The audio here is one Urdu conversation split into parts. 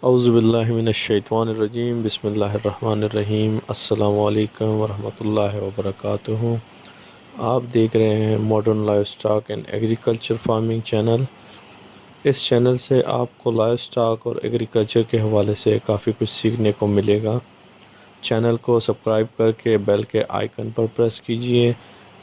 اعوذ باللہ من الشیطان الرجیم، بسم اللہ الرحمن الرحیم۔ السلام علیکم ورحمۃ اللہ وبرکاتہ۔ آپ دیکھ رہے ہیں modern livestock and agriculture farming channel. اس چینل سے آپ کو لائف سٹاک اور ایگریکلچر کے حوالے سے کافی کچھ سیکھنے کو ملے گا۔ چینل کو سبسکرائب کر کے بیل کے آئیکن پر پریس کیجئے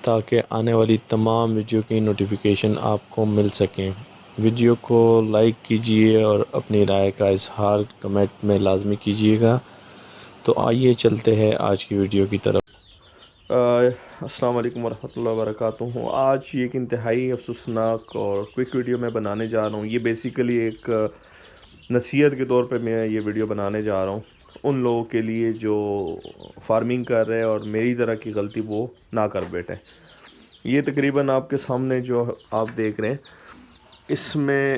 تاکہ آنے والی تمام ویڈیو کی نوٹیفیکیشن آپ کو مل سکیں۔ ویڈیو کو لائک کیجئے اور اپنی رائے کا اظہار کمنٹ میں لازمی کیجئے گا۔ تو آئیے چلتے ہیں آج کی ویڈیو کی طرف۔ السلام علیکم ورحمۃ اللہ وبرکاتہ۔ آج یہ ایک انتہائی افسوسناک اور کوئک ویڈیو میں بنانے جا رہا ہوں۔ یہ بیسیکلی ایک نصیحت کے طور پہ میں یہ ویڈیو بنانے جا رہا ہوں ان لوگوں کے لیے جو فارمنگ کر رہے ہیں اور میری طرح کی غلطی وہ نہ کر بیٹھے۔ یہ تقریباً آپ کے سامنے جو آپ دیکھ رہے ہیں، اس میں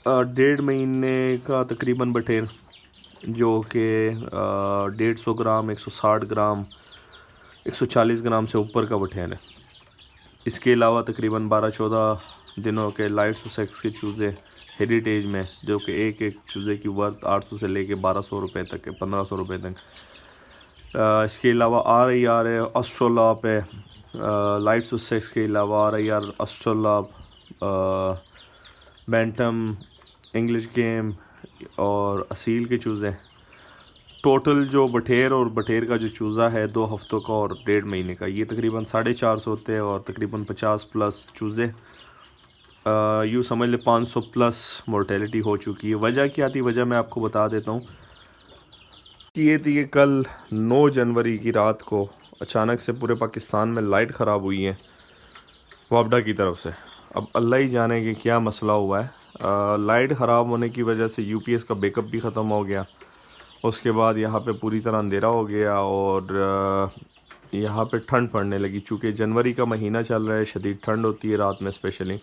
1.5 مہینے کا تقریباً بٹیر جو کہ 150 گرام، 160 گرام، 140 گرام سے اوپر کا بٹھیر ہے۔ اس کے علاوہ تقریباً 12-14 دنوں کے لائٹ سوسیکس کے چوزے ہیریٹیج میں، جو کہ ایک چوزے کی ورتھ 800 سے لے کے 1200 روپے تک ہے، 1500 روپے تک۔ اس کے علاوہ RIR ہے، آسٹرولاب ہے، لائٹ سوسیکس کے علاوہ RIR، آسٹرولاب، بینٹم، انگلش گیم اور اصیل کے چوزے۔ ٹوٹل جو بٹھیر اور بٹھیر کا جو چوزہ ہے 2 ہفتوں کا اور 1.5 مہینے کا، یہ تقریباً 450 ہوتے ہیں اور تقریباً 50+ چوزے۔ یوں سمجھ لیں 500+ مورٹیلٹی ہو چکی ہے۔ وجہ کیا تھی؟ وجہ میں آپ کو بتا دیتا ہوں کہ یہ تھی کہ کل 9 جنوری کی رات کو اچانک سے پورے پاکستان میں لائٹ خراب ہوئی ہے وابڈا کی طرف سے۔ اب اللہ ہی جانے کہ کیا مسئلہ ہوا ہے۔ لائٹ خراب ہونے کی وجہ سے UPS کا بیک اپ بھی ختم ہو گیا۔ اس کے بعد یہاں پہ پوری طرح اندھیرا ہو گیا اور یہاں پہ ٹھنڈ پڑنے لگی، چونکہ جنوری کا مہینہ چل رہا ہے، شدید ٹھنڈ ہوتی ہے رات میں اسپیشلی۔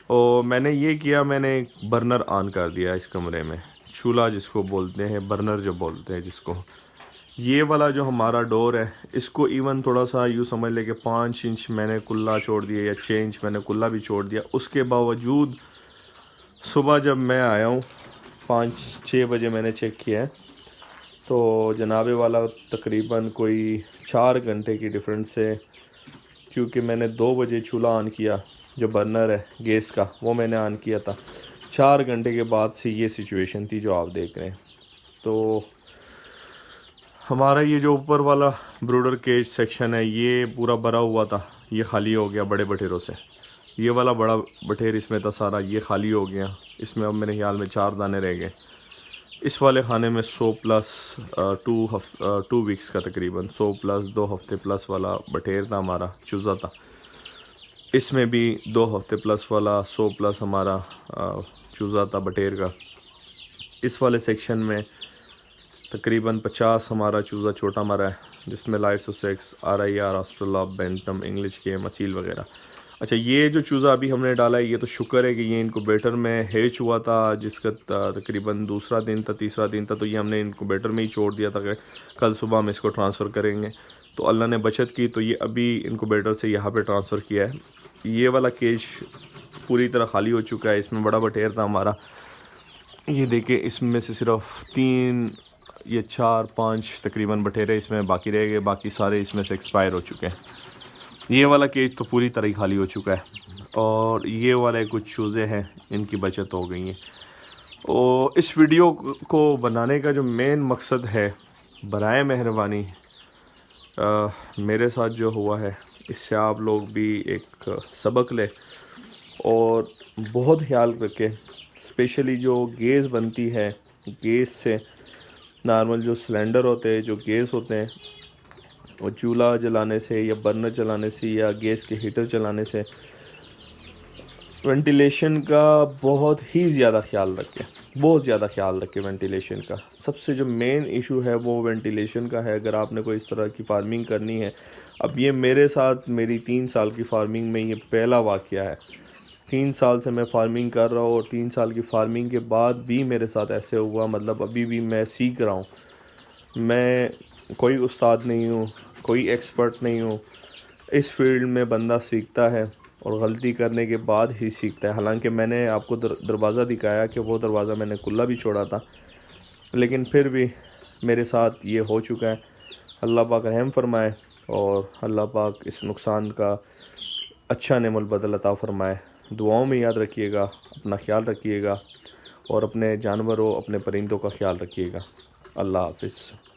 اور میں نے یہ کیا، میں نے ایک برنر آن کر دیا اس کمرے میں، چولہا جس کو بولتے ہیں، برنر جو بولتے ہیں جس کو۔ یہ والا جو ہمارا ڈور ہے، اس کو ایون تھوڑا سا یوں سمجھ لے کہ 5 انچ میں نے کلا چھوڑ دیا یا 6 انچ میں نے کلا بھی چھوڑ دیا۔ اس کے باوجود صبح جب میں آیا ہوں 5-6 بجے میں نے چیک کیا ہے تو جناب والا تقریباً کوئی 4 گھنٹے کی ڈیفرنس سے، کیونکہ میں نے 2 بجے چولہا آن کیا، جو برنر ہے گیس کا وہ میں نے آن کیا تھا، 4 گھنٹے کے بعد سے یہ سچویشن تھی جو آپ دیکھ رہے ہیں۔ تو ہمارا یہ جو اوپر والا بروڈر کیج سیکشن ہے یہ پورا بھرا ہوا تھا، یہ خالی ہو گیا بڑے بٹھیروں سے۔ یہ والا بڑا بٹھیر اس میں تھا سارا، یہ خالی ہو گیا۔ اس میں اب میرے خیال میں 4 دانے رہ گئے۔ اس والے خانے میں 2 ویکس کا تقریباً 100+ 2 ہفتے پلس والا بٹھیر تھا، ہمارا چوزا تھا۔ اس میں بھی 2 ہفتے پلس والا 100+ ہمارا چوزا تھا بٹھیر کا۔ اس والے سیکشن میں تقریباً 50 ہمارا چوزا چھوٹا مرا ہے، جس میں لائٹ سوسیکس، RIR، آسٹرولاب، بینٹم، انگلش گیم، اصیل وغیرہ۔ اچھا، یہ جو چوزا ابھی ہم نے ڈالا ہے، یہ تو شکر ہے کہ یہ انکوبیٹر میں ہیچ ہوا تھا، جس کا تقریباً دوسرا دن تھا، تیسرا دن تھا، تو یہ ہم نے انکوبیٹر میں ہی چھوڑ دیا تھا کہ کل صبح ہم اس کو ٹرانسفر کریں گے۔ تو اللہ نے بچت کی، تو یہ ابھی انکوبیٹر سے یہاں پہ ٹرانسفر کیا ہے۔ یہ والا کیج پوری طرح خالی ہو چکا ہے، اس میں بڑا بٹھیر تھا ہمارا۔ یہ دیکھیں، اس میں سے صرف 3 یا 4-5 تقریباً بٹھیرے اس میں باقی رہ گئے، باقی سارے اس میں سے ایکسپائر ہو چکے ہیں۔ یہ والا کیج تو پوری طرح ہی خالی ہو چکا ہے، اور یہ والے کچھ چوزے ہیں، ان کی بچت ہو گئی ہیں۔ اور اس ویڈیو کو بنانے کا جو مین مقصد ہے، برائے مہربانی میرے ساتھ جو ہوا ہے اس سے آپ لوگ بھی ایک سبق لیں اور بہت خیال رکھیں۔ اسپیشلی جو گیس بنتی ہے، گیس سے نارمل جو سلنڈر ہوتے ہیں، جو گیس ہوتے ہیں، وہ چولہا جلانے سے یا برنر چلانے سے یا گیس کے ہیٹر چلانے سے وینٹیلیشن کا بہت ہی زیادہ خیال رکھیں، بہت زیادہ خیال رکھیں وینٹیلیشن کا۔ سب سے جو مین ایشو ہے وہ وینٹیلیشن کا ہے، اگر آپ نے کوئی اس طرح کی فارمنگ کرنی ہے۔ اب یہ میرے ساتھ میری 3 سال کی فارمنگ میں یہ پہلا واقعہ ہے۔ 3 سال سے میں فارمنگ کر رہا ہوں، اور 3 سال کی فارمنگ کے بعد بھی میرے ساتھ ایسے ہوا، مطلب ابھی بھی میں سیکھ رہا ہوں۔ میں کوئی استاد نہیں ہوں، کوئی ایکسپرٹ نہیں ہوں۔ اس فیلڈ میں بندہ سیکھتا ہے اور غلطی کرنے کے بعد ہی سیکھتا ہے۔ حالانکہ میں نے آپ کو دروازہ دکھایا کہ وہ دروازہ میں نے کھلا بھی چھوڑا تھا، لیکن پھر بھی میرے ساتھ یہ ہو چکا ہے. اللہ پاک رحم فرمائے اور اللہ پاک اس نقصان کا اچھا نعم البدل عطا فرمائے. دعاؤں میں یاد رکھیے گا، اپنا خیال رکھیے گا اور اپنے جانوروں، اپنے پرندوں کا خیال رکھیے گا. اللہ حافظ.